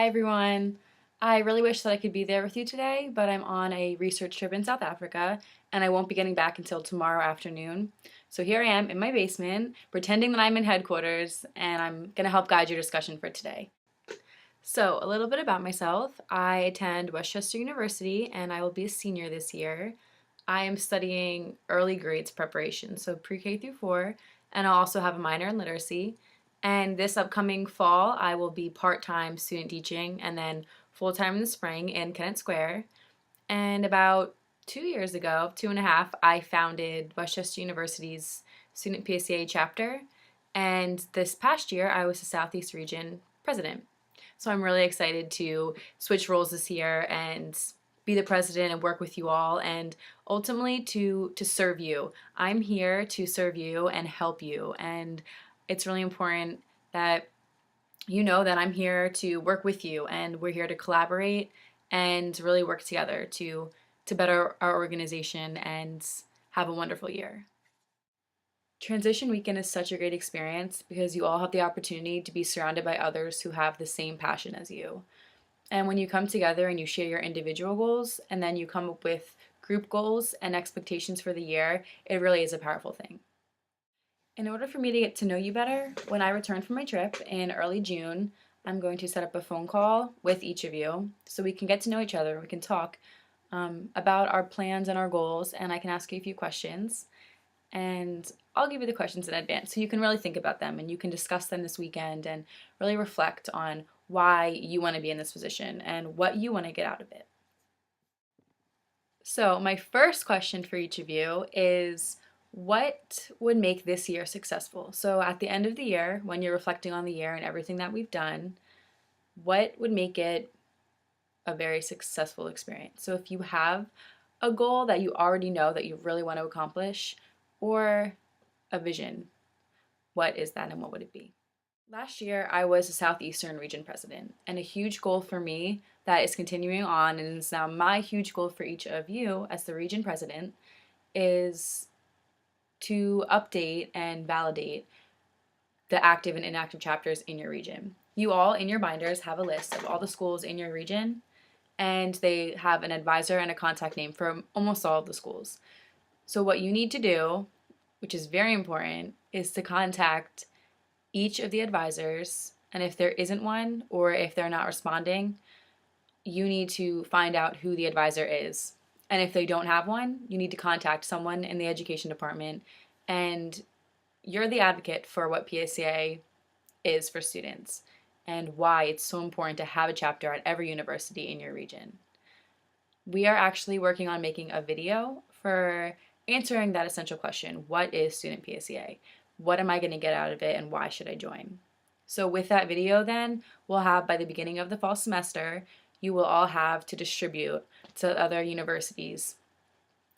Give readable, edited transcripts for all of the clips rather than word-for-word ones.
Hi everyone. I really wish that I could be there with you today, but I'm on a research trip in South Africa and I won't be getting back until tomorrow afternoon. So here I am in my basement, pretending that I'm in headquarters, and I'm going to help guide your discussion for today. So, a little bit about myself. I attend Westchester University and I will be a senior this year. I am studying early grades preparation, so pre-K through 4, and I'll also have a minor in literacy. And this upcoming fall, I will be part-time student teaching and then full-time in the spring in Kennett Square. And about 2 years ago, 2.5, I founded Westchester University's Student PSEA chapter. And this past year, I was the Southeast Region president. So I'm really excited to switch roles this year and be the president and work with you all and ultimately to serve you. I'm here to serve you and help you, and it's really important that you know that I'm here to work with you, and we're here to collaborate and really work together to better our organization and have a wonderful year. Transition weekend is such a great experience because you all have the opportunity to be surrounded by others who have the same passion as you. And when you come together and you share your individual goals and then you come up with group goals and expectations for the year, it really is a powerful thing. In order for me to get to know you better, when I return from my trip in early June, I'm going to set up a phone call with each of you so we can get to know each other. We can talk about our plans and our goals, and I can ask you a few questions. And I'll give you the questions in advance so you can really think about them and you can discuss them this weekend and really reflect on why you want to be in this position and what you want to get out of it. So, my first question for each of you is, what would make this year successful? So, at the end of the year, when you're reflecting on the year and everything that we've done, what would make it a very successful experience? So, if you have a goal that you already know that you really want to accomplish, or a vision, what is that and what would it be? Last year, I was a Southeastern Region President, and a huge goal for me that is continuing on and is now my huge goal for each of you as the Region President is to update and validate the active and inactive chapters in your region. You all in your binders have a list of all the schools in your region, and they have an advisor and a contact name for almost all of the schools. So what you need to do, which is very important, is to contact each of the advisors, and if there isn't one or if they're not responding, you need to find out who the advisor is. And if they don't have one, you need to contact someone in the education department, and you're the advocate for what PSEA is for students and why it's so important to have a chapter at every university in your region. We are actually working on making a video for answering that essential question: what is Student PSEA? What am I going to get out of it, and why should I join? So with that video then, we'll have, by the beginning of the fall semester, you will all have to distribute to other universities.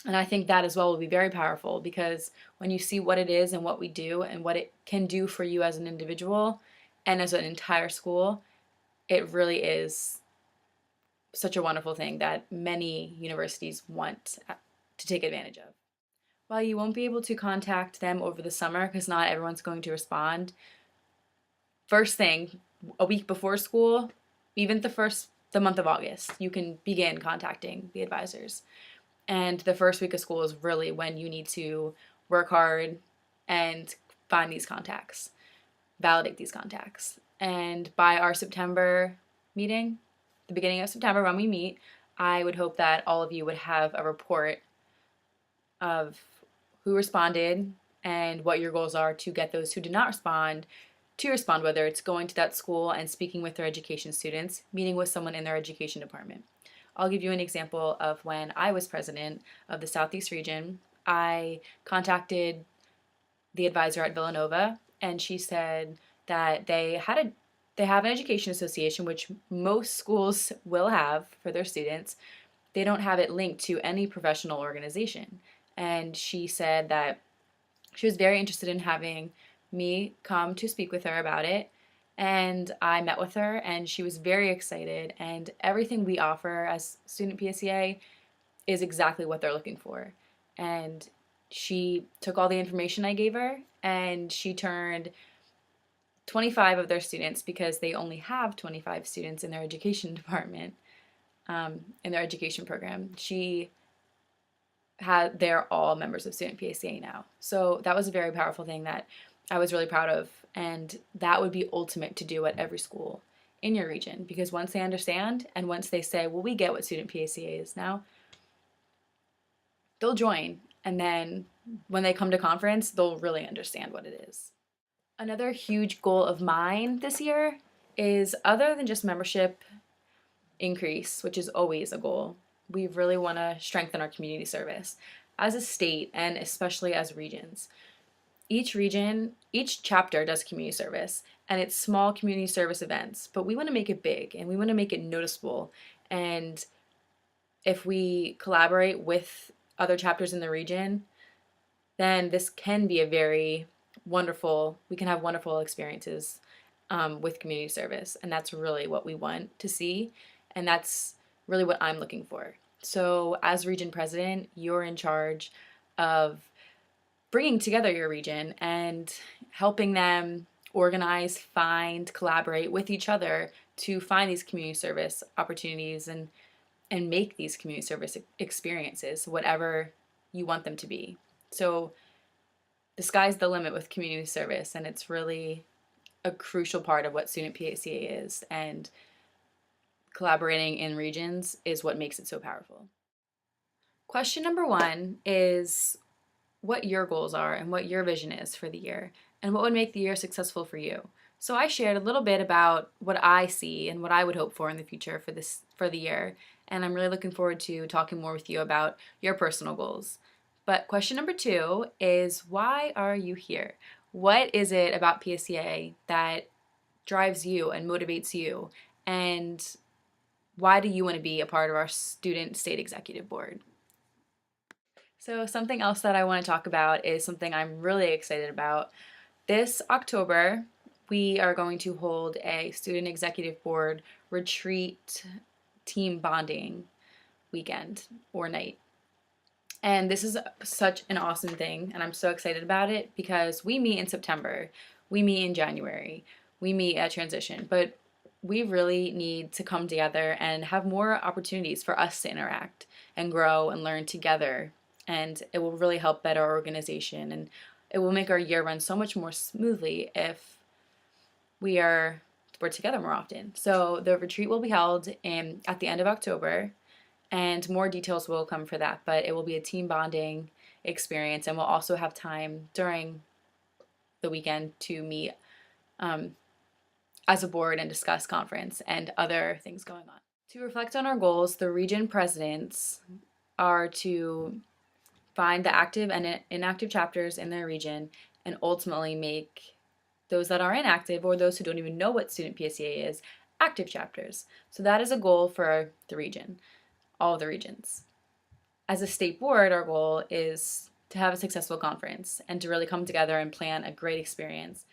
And I think that as well will be very powerful, because when you see what it is and what we do and what it can do for you as an individual and as an entire school, it really is such a wonderful thing that many universities want to take advantage of. While you won't be able to contact them over the summer because not everyone's going to respond, first thing, a week before school, even the month of August, you can begin contacting the advisors. And the first week of school is really when you need to work hard and find these contacts, validate these contacts. And by our September meeting, the beginning of September when we meet, I would hope that all of you would have a report of who responded and what your goals are to get those who did not respond to respond, whether it's going to that school and speaking with their education students, meeting with someone in their education department. I'll give you an example of when I was president of the Southeast region. I contacted the advisor at Villanova, and she said that they have an education association, which most schools will have for their students. They don't have it linked to any professional organization. And she said that she was very interested in having me come to speak with her about it. And I met with her, and she was very excited. And everything we offer as Student PSEA is exactly what they're looking for. And she took all the information I gave her, and she turned 25 of their students, because they only have 25 students in their education department, in their education program. They're all members of Student PSEA now. So that was a very powerful thing that I was really proud of. And that would be ultimate to do at every school in your region, because once they understand and once they say, well, we get what Student PSEA is now, they'll join. And then when they come to conference, they'll really understand what it is. Another huge goal of mine this year is, other than just membership increase, which is always a goal, we really want to strengthen our community service as a state and especially as regions. Each region, each chapter does community service, and it's small community service events, but we want to make it big and we want to make it noticeable. And if we collaborate with other chapters in the region, then this can be a very wonderful, we can have wonderful experiences with community service. And that's really what we want to see. And that's really what I'm looking for. So as region president, you're in charge of bringing together your region and helping them organize, find, collaborate with each other to find these community service opportunities and make these community service experiences whatever you want them to be. So the sky's the limit with community service, and it's really a crucial part of what Student PSEA is, and collaborating in regions is what makes it so powerful. Question number 1 is what your goals are and what your vision is for the year, and what would make the year successful for you. So I shared a little bit about what I see and what I would hope for in the future for the year, and I'm really looking forward to talking more with you about your personal goals. But question number 2 is, why are you here? What is it about PSEA that drives you and motivates you? And why do you want to be a part of our Student State Executive Board? So something else that I want to talk about is something I'm really excited about. This October, we are going to hold a Student Executive Board retreat team bonding weekend or night. And this is such an awesome thing, and I'm so excited about it because we meet in September, we meet in January, we meet at transition, but we really need to come together and have more opportunities for us to interact and grow and learn together. And it will really help better our organization, and it will make our year run so much more smoothly if we're together more often. So the retreat will be held at the end of October, and more details will come for that, but it will be a team bonding experience, and we'll also have time during the weekend to meet as a board and discuss conference and other things going on. To reflect on our goals, the region presidents are to find the active and inactive chapters in their region and ultimately make those that are inactive, or those who don't even know what Student PSEA is, active chapters. So that is a goal for the region, all of the regions. As a state board, our goal is to have a successful conference and to really come together and plan a great experience.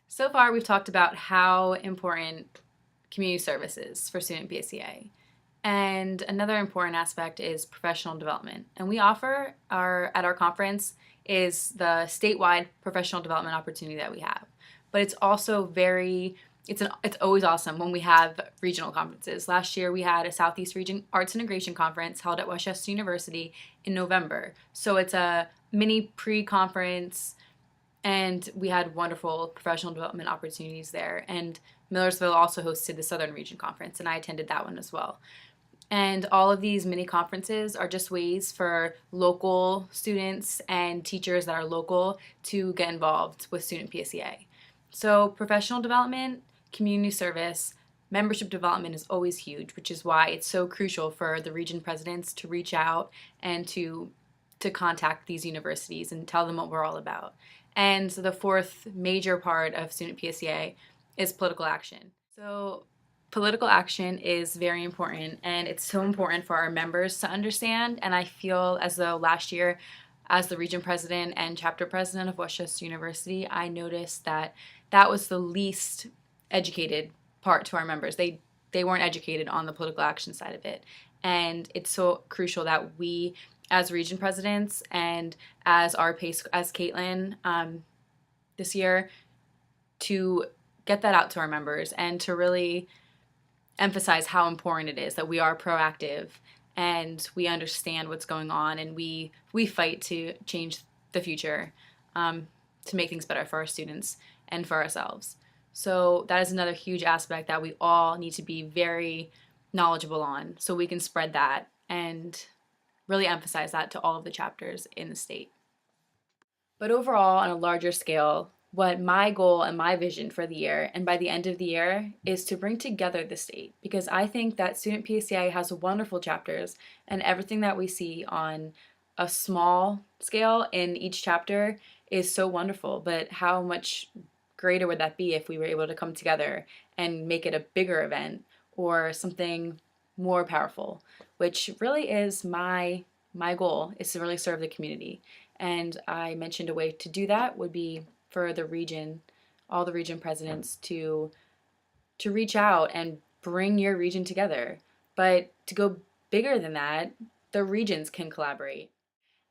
So far, we've talked about how important community service is for Student PSEA. And another important aspect is professional development. And we offer at our conference is the statewide professional development opportunity that we have. But it's also it's always awesome when we have regional conferences. Last year we had a Southeast Region Arts Integration Conference held at West University in November. So it's a mini pre-conference, and we had wonderful professional development opportunities there. And Millersville also hosted the Southern Region Conference, and I attended that one as well. And all of these mini conferences are just ways for local students and teachers that are local to get involved with Student PSEA. So professional development, community service, membership development is always huge, which is why it's so crucial for the region presidents to reach out and to contact these universities and tell them what we're all about. And so the fourth major part of Student PSEA is political action. So political action is very important, and it's so important for our members to understand. And I feel as though last year, as the region president and chapter president of Westchester University, I noticed that was the least educated part to our members. They weren't educated on the political action side of it. And it's so crucial that we, as region presidents and as Caitlin this year, to get that out to our members and to really emphasize how important it is that we are proactive and we understand what's going on, and we fight to change the future, to make things better for our students and for ourselves. So that is another huge aspect that we all need to be very knowledgeable on, so we can spread that and really emphasize that to all of the chapters in the state. But overall, on a larger scale, what my goal and my vision for the year and by the end of the year is to bring together the state, because I think that Student PSEA has wonderful chapters, and everything that we see on a small scale in each chapter is so wonderful. But how much greater would that be if we were able to come together and make it a bigger event or something more powerful, which really is my goal, is to really serve the community. And I mentioned a way to do that would be for the region, all the region presidents to reach out and bring your region together. But to go bigger than that, the regions can collaborate.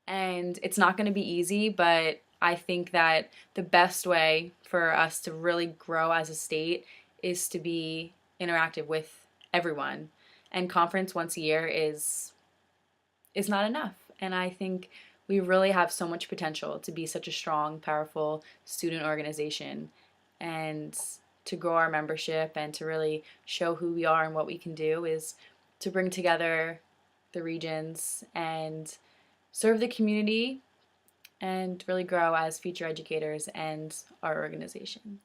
And it's not going to be easy, but I think that the best way for us to really grow as a state is to be interactive with everyone. And conference once a year is not enough. And I think we really have so much potential to be such a strong, powerful student organization, and to grow our membership and to really show who we are and what we can do is to bring together the regions and serve the community and really grow as future educators and our organization.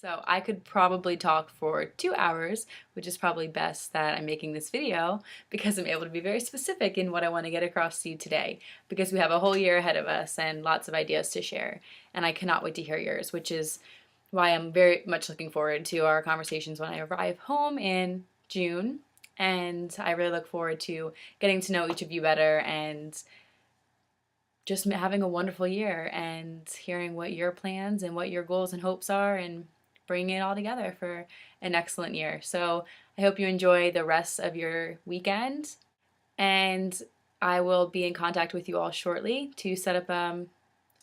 So I could probably talk for 2 hours, which is probably best that I'm making this video because I'm able to be very specific in what I want to get across to you today, because we have a whole year ahead of us and lots of ideas to share. And I cannot wait to hear yours, which is why I'm very much looking forward to our conversations when I arrive home in June. And I really look forward to getting to know each of you better and just having a wonderful year and hearing what your plans and what your goals and hopes are, and bringing it all together for an excellent year. So I hope you enjoy the rest of your weekend, and I will be in contact with you all shortly to set up a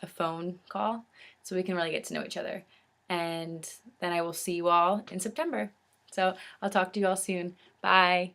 phone call so we can really get to know each other. And then I will see you all in September. So I'll talk to you all soon. Bye.